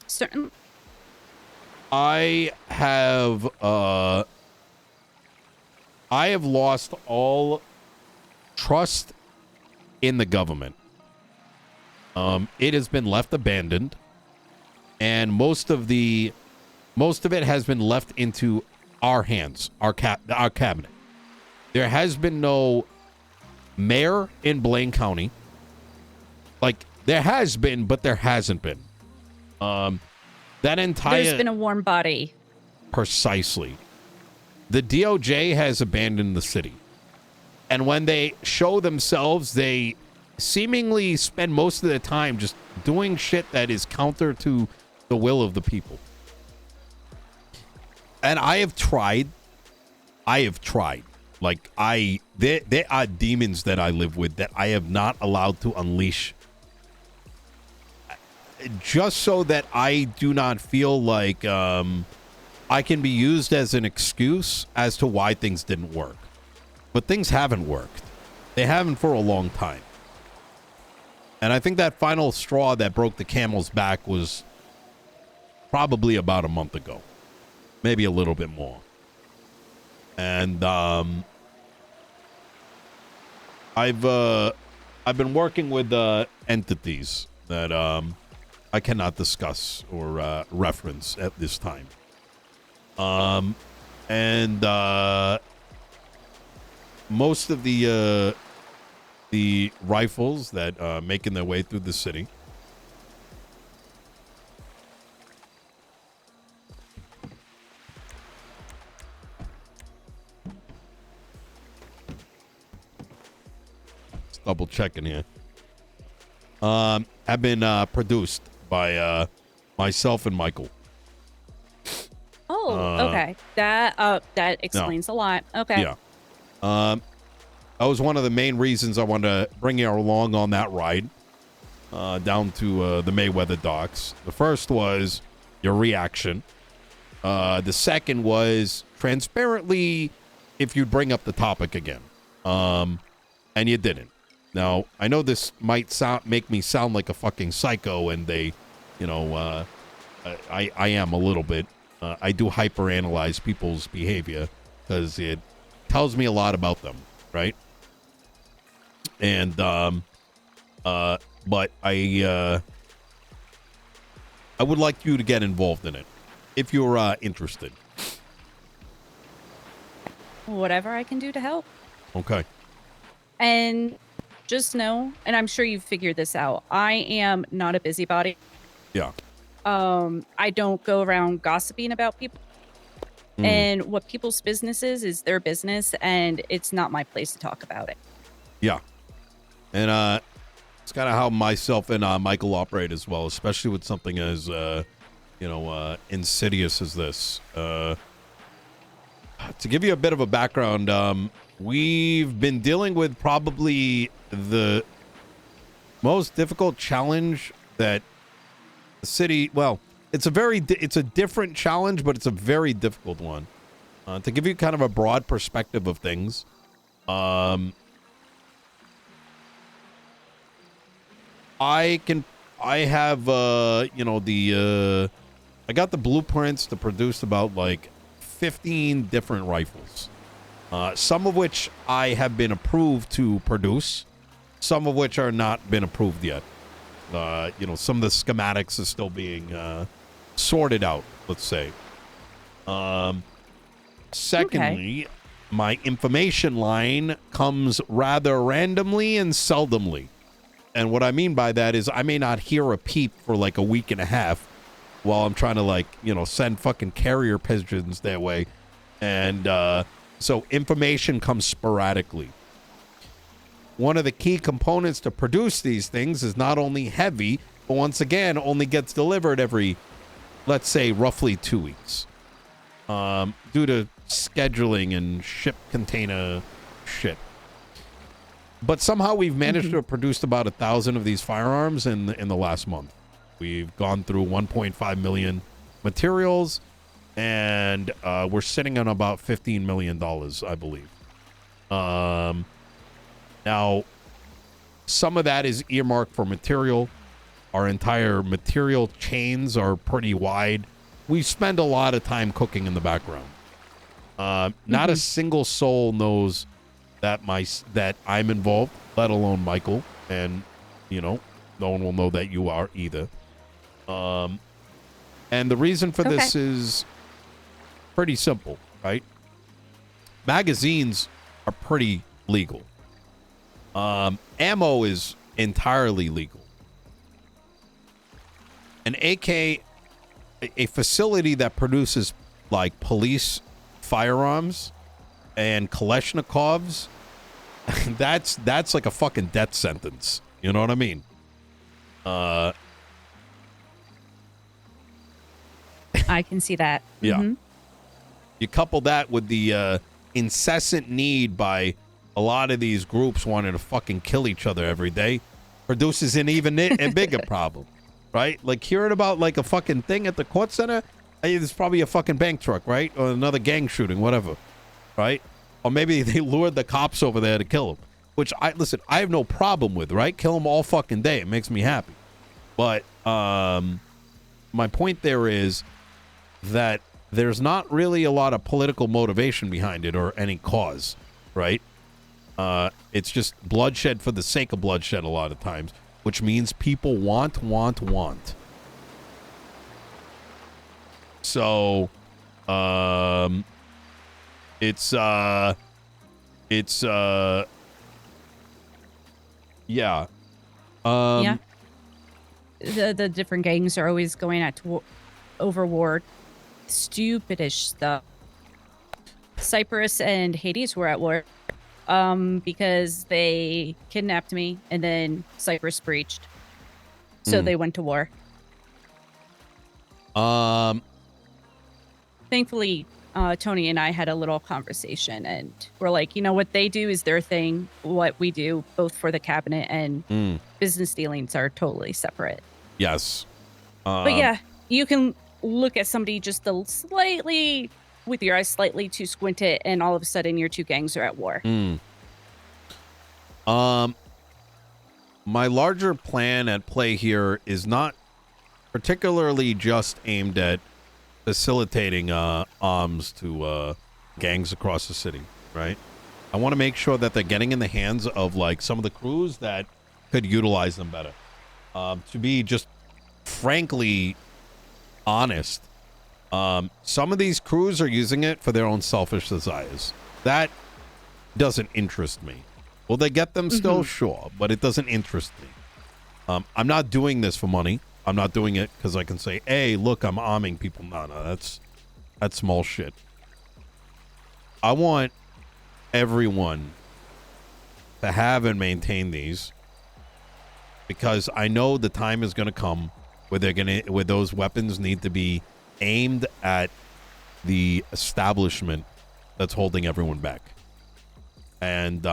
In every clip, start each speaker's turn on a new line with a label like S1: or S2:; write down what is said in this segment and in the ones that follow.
S1: Certain.
S2: I have lost all trust in the government. It has been left abandoned, and most of it has been left into our hands, our cabinet. There has been no mayor in Blaine County. Like, there has been, but there hasn't been. That entire...
S1: There's been a warm body.
S2: Precisely. The DOJ has abandoned the city. And when they show themselves, they seemingly spend most of the time just doing shit that is counter to the will of the people. And I have tried. Like, there are demons that I live with that I have not allowed to unleash, just so that I do not feel like I can be used as an excuse as to why things didn't work. But things haven't worked. They haven't for a long time. And I think that final straw that broke the camel's back was probably about a month ago. Maybe a little bit more. And I've been working with entities that I cannot discuss or reference at this time. And most of the rifles that making their way through the city. Just double checking here. Have been produced by myself and Michael.
S1: Oh, okay. That explains a lot. Okay.
S2: Yeah. That was one of the main reasons I wanted to bring you along on that ride down to the Mayweather docks. The first was your reaction. The second was transparently if you'd bring up the topic again. And you didn't. Now, I know this might make me sound like a fucking psycho, and I am a little bit. I do hyperanalyze people's behavior because it tells me a lot about them, right? And but I would like you to get involved in it if you're interested.
S1: Whatever I can do to help.
S2: Okay.
S1: And just know, and I'm sure you've figured this out, I am not a busybody.
S2: Yeah.
S1: I don't go around gossiping about people. And what people's business is their business, and it's not my place to talk about it.
S2: Yeah. And it's kind of how myself and Michael operate as well, especially with something as insidious as this. To give you a bit of a background, we've been dealing with probably the most difficult challenge that the city, well, it's a different challenge, but it's a very difficult one. To give you kind of a broad perspective of things, I got the blueprints to produce about like 15 different rifles. Some of which I have been approved to produce, some of which are not been approved yet. Some of the schematics are still being sorted out, let's say. Secondly, my information line comes rather randomly and seldomly. And what I mean by that is I may not hear a peep for like a week and a half while I'm trying to send fucking carrier pigeons their way. And so information comes sporadically. One of the key components to produce these things is not only heavy, but once again, only gets delivered every, let's say, roughly 2 weeks. Due to scheduling and ship container shit. But somehow we've managed to have produced about 1,000 of these firearms in the last month. We've gone through 1.5 million materials, and we're sitting on about $15 million, I believe. Now, some of that is earmarked for material. Our entire material chains are pretty wide. We spend a lot of time cooking in the background. Not a single soul knows that I'm involved, let alone Michael, and no one will know that you are either. And the reason for this is pretty simple, right? Magazines are pretty legal. Ammo is entirely legal. An AK, a facility that produces like police firearms and Kalashnikovs, that's like a fucking death sentence. You know what I mean?
S1: I can see that.
S2: Yeah.
S1: Mm-hmm.
S2: You couple that with the incessant need by a lot of these groups wanting to fucking kill each other every day, produces an even a bigger problem, right? Like hearing about like a fucking thing at the court center, there's probably a fucking bank truck, right? Or another gang shooting, whatever, right? Or maybe they lured the cops over there to kill him, which I have no problem with, right? Kill them all fucking day. It makes me happy. But my point there is that there's not really a lot of political motivation behind it or any cause, right? It's just bloodshed for the sake of bloodshed a lot of times, which means people want. So, it's yeah.
S1: Yeah. The different gangs are always going at over war. Stupidish stuff. Cyprus and Hades were at war because they kidnapped me and then Cyprus breached. So they went to war. Thankfully, Tony and I had a little conversation and we're like, you know, what they do is their thing. What we do, both for the cabinet and business dealings, are totally separate.
S2: Yes.
S1: But yeah, you can look at somebody just a slightly, with your eyes slightly too squinted, and all of a sudden your two gangs are at war.
S2: My larger plan at play here is not particularly just aimed at facilitating arms to gangs across the city, right? I want to make sure that they're getting in the hands of like some of the crews that could utilize them better. To be just frankly honest, some of these crews are using it for their own selfish desires. That doesn't interest me. Will they get them still? Sure, but it doesn't interest me. I'm not doing this for money. I'm not doing it because I can say, hey, look, I'm arming people. No, that's small shit. I want everyone to have and maintain these because I know the time is going to come where those weapons need to be aimed at the establishment that's holding everyone back. And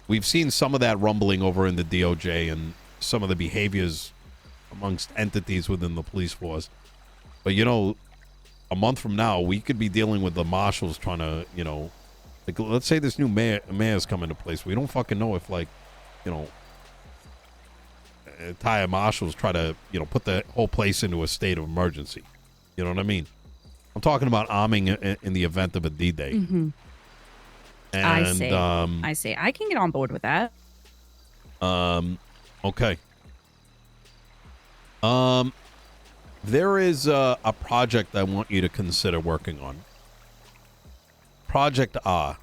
S2: we've seen some of that rumbling over in the DOJ and some of the behaviors amongst entities within the police force. But, you know, a month from now, we could be dealing with the marshals trying to, you know, like, let's say this new mayor's come into place. We don't fucking know if, like, you know, entire marshals try to, you know, put the whole place into a state of emergency. You know what I mean? I'm talking about arming in the event of a D-Day.
S1: And, I say I can get on board with that.
S2: Okay. There is a project I want you to consider working on. Project R,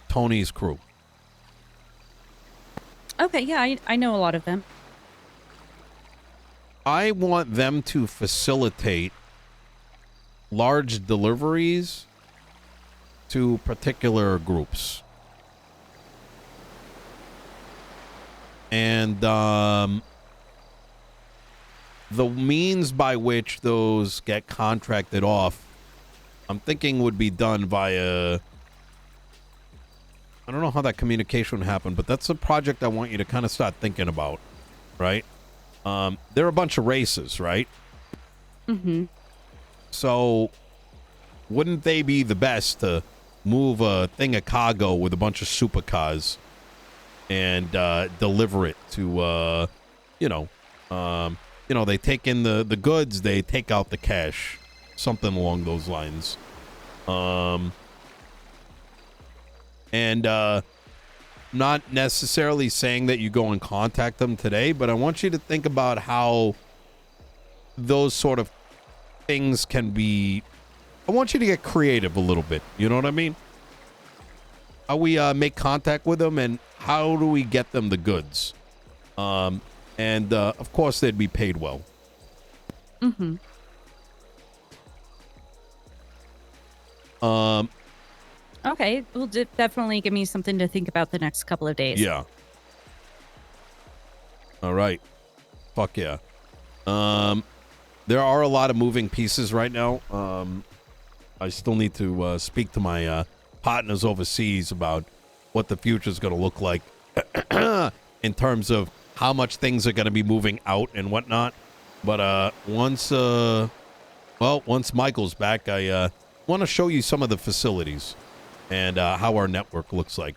S2: Tony's crew.
S1: Okay, yeah, I know a lot of them.
S2: I want them to facilitate large deliveries to particular groups. And the means by which those get contracted off, I'm thinking would be done via... I don't know how that communication would happen, but that's a project I want you to kind of start thinking about, right? There are a bunch of races, right? So wouldn't they be the best to move a thing of cargo with a bunch of supercars and deliver it to, you know, They take in the goods, they take out the cash, something along those lines. And not necessarily saying that you go and contact them today, but I want you to think about how those sort of things can be. I want you to get creative a little bit. You know what I mean? How we make contact with them and how do we get them the goods? And of course, they'd be paid well.
S1: Mm-hmm. Okay, will definitely give me something to think about the next couple of days.
S2: Yeah. All right. Fuck yeah. There are a lot of moving pieces right now. I still need to speak to my partners overseas about what the future is going to look like in terms of how much things are going to be moving out and whatnot. But once Michael's back, I want to show you some of the facilities and how our network looks like.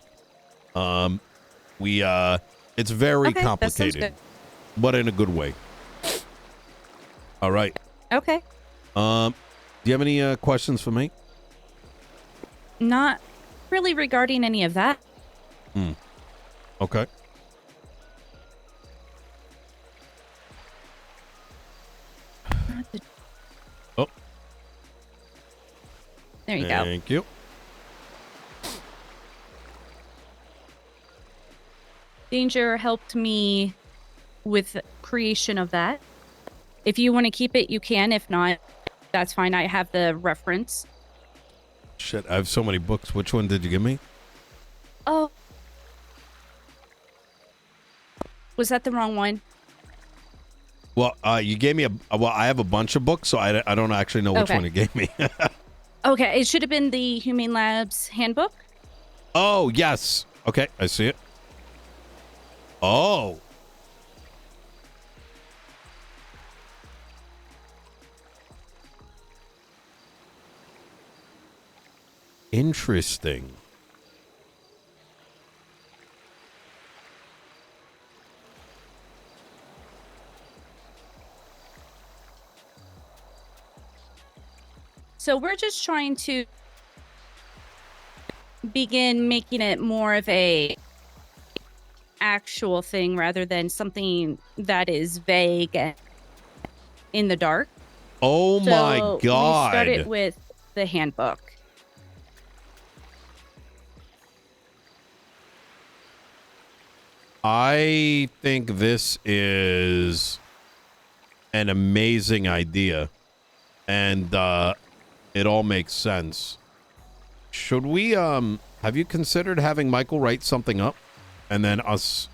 S2: It's very complicated, but in a good way. All right.
S1: Okay.
S2: Do you have any questions for me?
S1: Not really regarding any of that.
S2: Okay. Oh.
S1: There you go.
S2: Thank you.
S1: Danger helped me with creation of that. If you want to keep it, you can. If not, that's fine. I have the reference.
S2: Shit, I have so many books. Which one did you give me?
S1: Oh. Was that the wrong one?
S2: Well, you gave me I have a bunch of books, so I don't actually know which one you gave me.
S1: Okay, it should have been the Humane Labs handbook.
S2: Oh, yes. Okay, I see it. Oh. Interesting.
S1: So we're just trying to begin making it more of a actual thing rather than something that is vague and in the dark.
S2: Oh my God.
S1: We started with the handbook.
S2: I think this is an amazing idea, and it all makes sense. Should we have you considered having Michael write something up and then us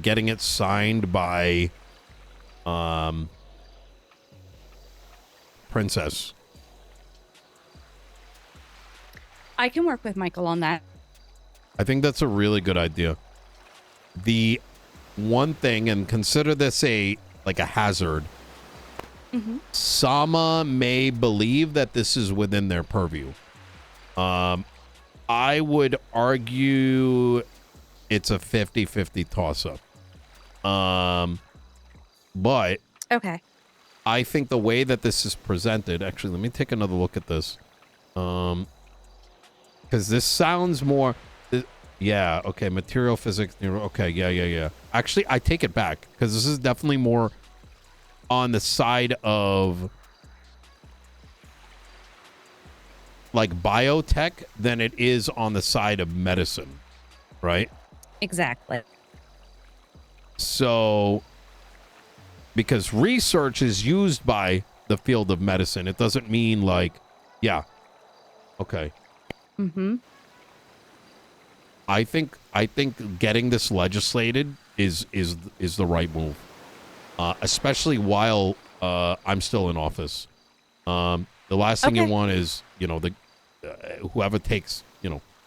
S2: getting it signed by Princess?
S1: I can work with Michael on that.
S2: I think that's a really good idea. The one thing, and consider this like a hazard. Sama may believe that this is within their purview. I would argue it's a 50-50 toss-up. But
S1: okay,
S2: I think the way that this is presented, actually, let me take another look at this. Because this sounds more... Yeah, okay, material physics. Okay, yeah. Actually, I take it back, because this is definitely more on the side of like biotech than it is on the side of medicine, right?
S1: Exactly.
S2: So, because research is used by the field of medicine, it doesn't mean like, yeah, okay. I think getting this legislated is the right move, especially while I'm still in office. The last thing you want is whoever takes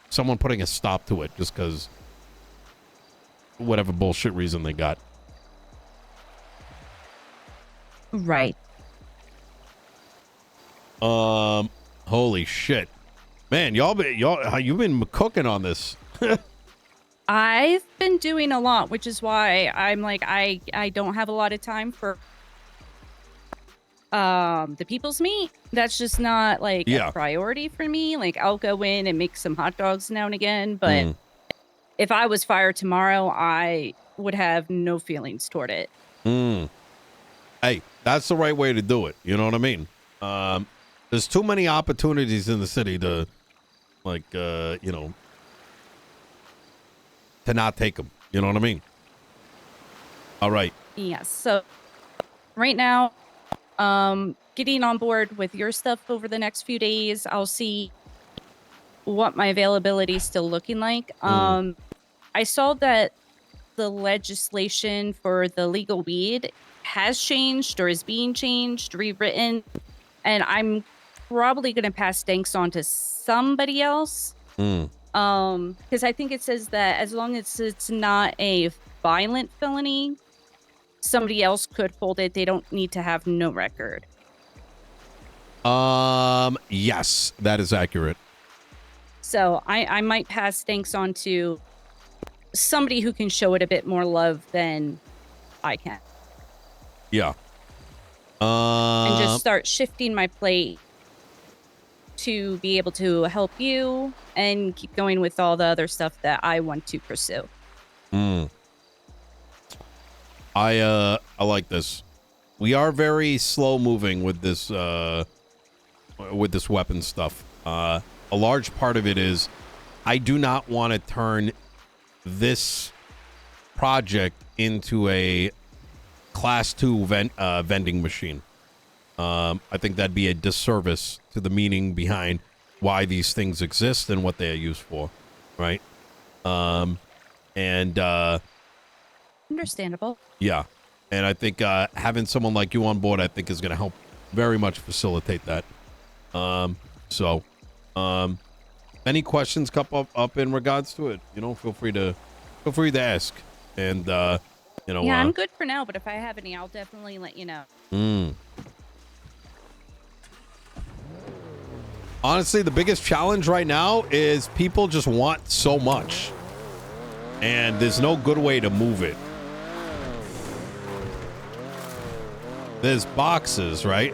S2: someone putting a stop to it just because whatever bullshit reason they got.
S1: Right.
S2: Holy shit, man! You've been cooking on this.
S1: I've been doing a lot, which is why I'm like, I don't have a lot of time for the people's meat. That's just not like a
S2: Yeah.
S1: priority for me. Like, I'll go in and make some hot dogs now and again, but if I was fired tomorrow, I would have no feelings toward it.
S2: Hey, that's the right way to do it. You know what I mean? There's too many opportunities in the city to, like, you know, to not take them. You know what I mean? All right.
S1: Yes. So right now, getting on board with your stuff over the next few days. I'll see what my availability is still looking like. I saw that the legislation for the legal weed has changed or is being changed, rewritten, and I'm probably going to pass thanks on to somebody else. Because I think it says that as long as it's not a violent felony, somebody else could hold it. They don't need to have no record.
S2: Yes, that is accurate.
S1: So I might pass thanks on to somebody who can show it a bit more love than I can.
S2: Yeah.
S1: And just start shifting my plate to be able to help you and keep going with all the other stuff that I want to pursue.
S2: I like this. We are very slow moving with this weapon stuff. A large part of it is I do not want to turn this project into a class 2 vending machine. I think that'd be a disservice to the meaning behind why these things exist and what they are used for, right?
S1: Understandable.
S2: Yeah, and I think having someone like you on board, I think, is going to help very much facilitate that. Any questions come up in regards to it? You know, feel free to ask. And you know,
S1: yeah, I'm good for now. But if I have any, I'll definitely let you know.
S2: Honestly, the biggest challenge right now is people just want so much, and there's no good way to move it. There's boxes, right?